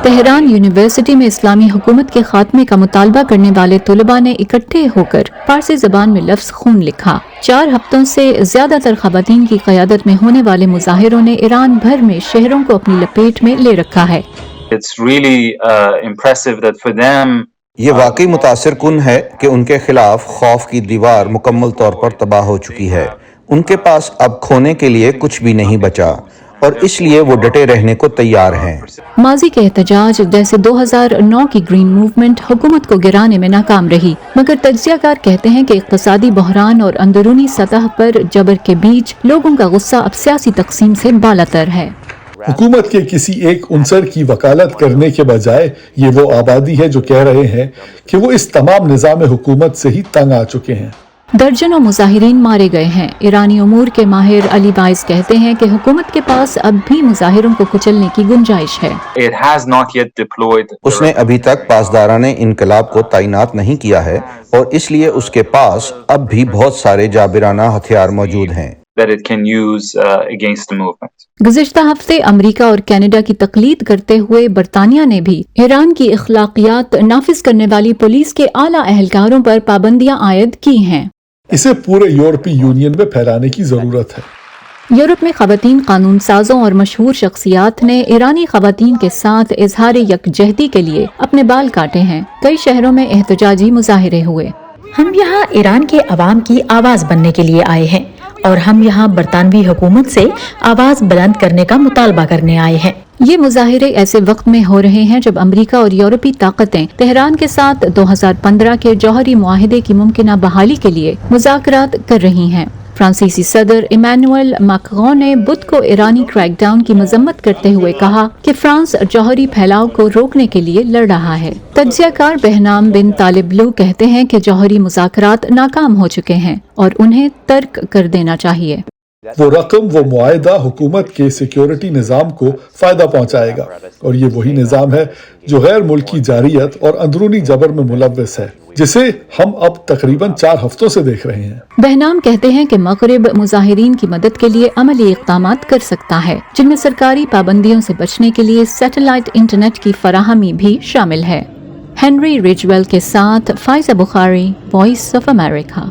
Tehran university میں اسلامی حکومت کے خاتمے کا مطالبہ کرنے والے طلباء نے اکٹھے ہو کر فارسی زبان میں لفظ خون لکھا۔ 4 ہفتوں سے زیادہ تر خواتین کی قیادت میں ہونے والے مظاہروں نے ایران بھر میں شہروں کو اپنی لپیٹ میں لے رکھا ہے۔ یہ واقعی متاثر کن ہے کہ ان کے خلاف خوف کی دیوار مکمل طور پر تباہ ہو چکی ہے۔ ان کے پاس اب کھونے کے لیے کچھ بھی نہیں بچا اور اس لیے وہ ڈٹے رہنے کو تیار ہیں۔ ماضی کے احتجاج جیسے 2009 کی گرین موومنٹ حکومت کو گرانے میں ناکام رہی، مگر تجزیہ کار کہتے ہیں کہ اقتصادی بحران اور اندرونی سطح پر جبر کے بیچ لوگوں کا غصہ اب سیاسی تقسیم سے بالاتر ہے۔ حکومت کے کسی ایک عنصر کی وکالت کرنے کے بجائے یہ وہ آبادی ہے جو کہہ رہے ہیں کہ وہ اس تمام نظام حکومت سے ہی تنگ آ چکے ہیں۔ درجنوں مظاہرین مارے گئے ہیں۔ ایرانی امور کے ماہر علی باعث کہتے ہیں کہ حکومت کے پاس اب بھی مظاہروں کو کچلنے کی گنجائش ہے۔ اس نے ابھی تک پاسداران انقلاب کو تعینات نہیں کیا ہے اور اس لیے اس کے پاس اب بھی بہت سارے جابرانہ ہتھیار موجود ہیں۔ گزشتہ ہفتے امریکہ اور کینیڈا کی تقلید کرتے ہوئے برطانیہ نے بھی ایران کی اخلاقیات نافذ کرنے والی پولیس کے اعلیٰ اہلکاروں پر پابندیاں عائد کی ہیں۔ اسے پورے یورپی یونین میں پھیلانے کی ضرورت ہے۔ یورپ میں خواتین قانون سازوں اور مشہور شخصیات نے ایرانی خواتین کے ساتھ اظہار یکجہتی کے لیے اپنے بال کاٹے ہیں۔ کئی شہروں میں احتجاجی مظاہرے ہوئے۔ ہم یہاں ایران کے عوام کی آواز بننے کے لیے آئے ہیں اور ہم یہاں برطانوی حکومت سے آواز بلند کرنے کا مطالبہ کرنے آئے ہیں۔ یہ مظاہرے ایسے وقت میں ہو رہے ہیں جب امریکہ اور یورپی طاقتیں تہران کے ساتھ 2015 کے جوہری معاہدے کی ممکنہ بحالی کے لیے مذاکرات کر رہی ہیں۔ فرانسیسی صدر ایمانوئل میکرون نے بدھ کو ایرانی کریک ڈاؤن کی مذمت کرتے ہوئے کہا کہ فرانس جوہری پھیلاؤ کو روکنے کے لیے لڑ رہا ہے۔ تجزیہ کار بہنام بن طالب لو کہتے ہیں کہ جوہری مذاکرات ناکام ہو چکے ہیں اور انہیں ترک کر دینا چاہیے۔ وہ رقم، وہ معاہدہ حکومت کے سیکیورٹی نظام کو فائدہ پہنچائے گا اور یہ وہی نظام ہے جو غیر ملکی جارحیت اور اندرونی جبر میں ملوث ہے، جسے ہم اب تقریباً 4 ہفتوں سے دیکھ رہے ہیں۔ بہنام کہتے ہیں کہ مغرب مظاہرین کی مدد کے لیے عملی اقدامات کر سکتا ہے، جن میں سرکاری پابندیوں سے بچنے کے لیے سیٹلائٹ انٹرنیٹ کی فراہمی بھی شامل ہے۔ ہنری رجویل کے ساتھ فائزہ بخاری، وائس آف امریکہ۔